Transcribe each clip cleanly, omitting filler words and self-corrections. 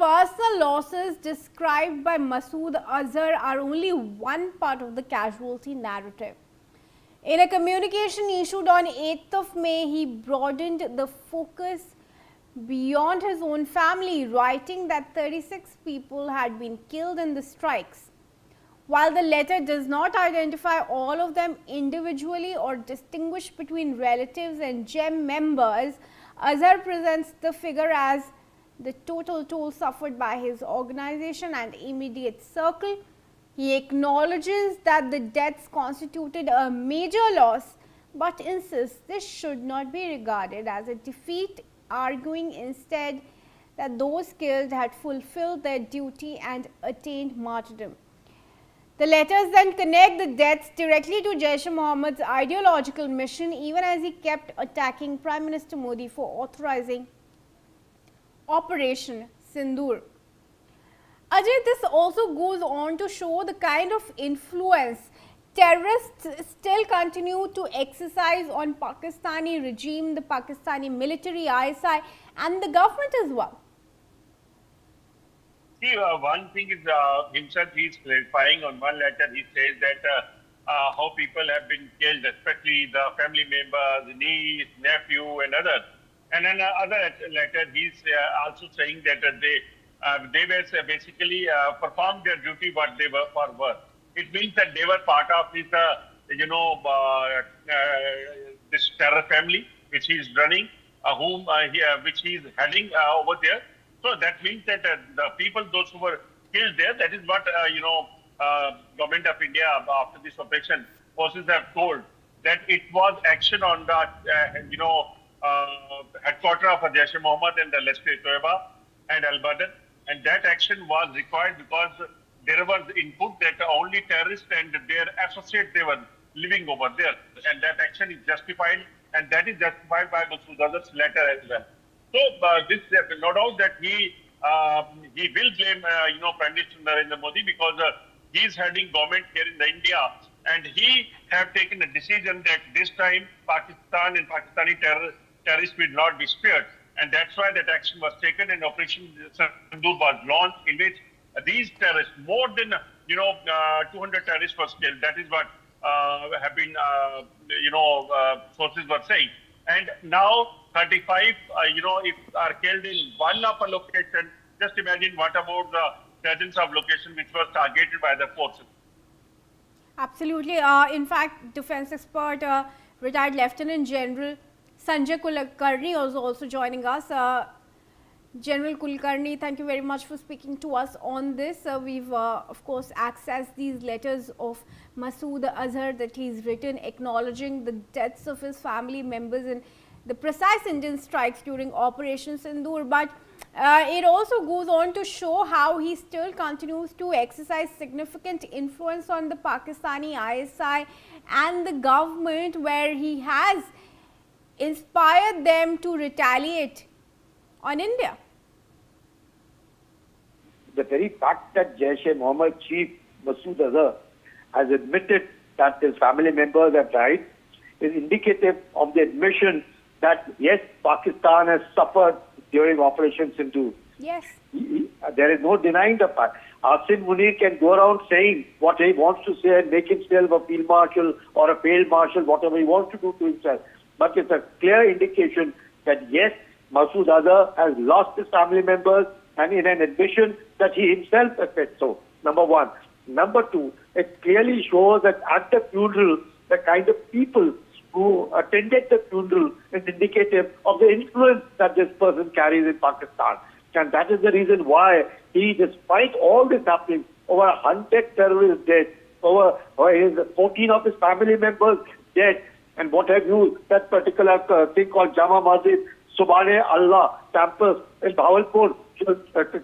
personal losses described by Masood Azhar are only one part of the casualty narrative. In a communication issued on 8th of May, he broadened the focus beyond his own family, writing that 36 people had been killed in the strikes. While the letter does not identify all of them individually or distinguish between relatives and JeM members, Azhar presents the figure as the total toll suffered by his organization and immediate circle. He acknowledges that the deaths constituted a major loss, but insists this should not be regarded as a defeat, arguing instead that those killed had fulfilled their duty and attained martyrdom. The letters then connect the deaths directly to Jaish-e-Mohammed's ideological mission, even as he kept attacking Prime Minister Modi for authorizing Operation Sindoor. Ajay, this also goes on to show the kind of influence terrorists still continue to exercise on Pakistani regime, the Pakistani military, ISI and the government as well. See, one thing is himself, he is clarifying on one letter, he says that how people have been killed, especially the family members, niece, nephew and others. And then other letter, he is also saying that they were basically performed their duty what they were for work. It means that they were part of this, this terror family which he is running, which he is heading over there. So that means that the people, those who were killed there, that is what government of India after this operation forces have told, that it was action on the headquarters of Jaish-e-Mohammed and the Lashkar-e-Toiba and Al-Badr, and that action was required because there was input that only terrorists and their associates they were living over there, and that action is justified, and that is justified by Masood Azhar's letter as well. So this no doubt that he will blame Prime Minister Narendra Modi because he is heading government here in India, and he have taken a decision that this time Pakistan and Pakistani terrorists will not be spared, and that's why that action was taken and Operation Sindoor was launched, in which these terrorists, more than 200 terrorists were killed. That is what have been sources were saying. And now 35 if are killed in one of a location, just imagine what about the dozens of locations which were targeted by the forces. Absolutely. In fact, defense expert, retired Lieutenant General Sanjay Kulkarni is also joining us. General Kulkarni, thank you very much for speaking to us on this. We've, of course, accessed these letters of Masood Azhar that he's written acknowledging the deaths of his family members and the precise Indian strikes during Operation Sindoor. But it also goes on to show how he still continues to exercise significant influence on the Pakistani ISI and the government, where he has inspired them to retaliate on India. The very fact that Jaish-e-Mohammed chief Masood Azhar has admitted that his family members have died is indicative of the admission that yes, Pakistan has suffered during Operation Sindoor. Yes. There is no denying the fact. Asim Munir can go around saying what he wants to say and make himself a field marshal or a field marshal, whatever he wants to do to himself. But it's a clear indication that yes, Masood Azhar has lost his family members, and in an admission that he himself has said so. Number one. Number two, it clearly shows that at the funeral, the kind of people who attended the funeral is indicative of the influence that this person carries in Pakistan. And that is the reason why he, despite all this happening, over 100 terrorists dead, over 14 of his family members dead, and what have you, that particular thing called Jama Masjid, Subhane Allah campus in Bahawalpur,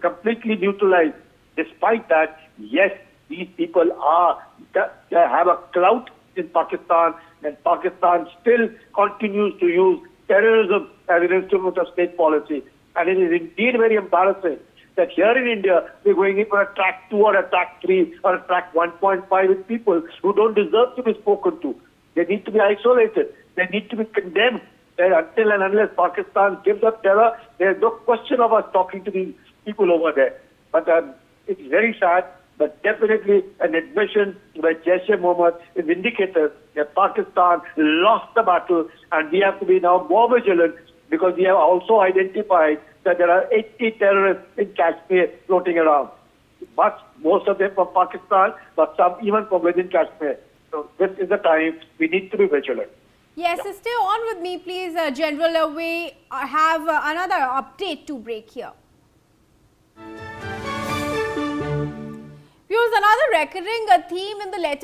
completely neutralized. Despite that, yes, these people have a clout in Pakistan, and Pakistan still continues to use terrorism as an instrument of state policy. And it is indeed very embarrassing that here in India, we're going in for a track 2 or a track 3 or a track 1.5 with people who don't deserve to be spoken to. They need to be isolated. They need to be condemned. And until and unless Pakistan gives up terror, there's no question of us talking to these people over there. But it's very sad, but definitely an admission by Jaish-e-Mohammed is indicative that Pakistan lost the battle, and we have to be now more vigilant because we have also identified that there are 80 terrorists in Kashmir floating around. Most of them from Pakistan, but some even from within Kashmir. So this is the time we need to be vigilant. Yes, stay on with me, please, General. We have another update to break here. Viewers, another recurring theme in the letters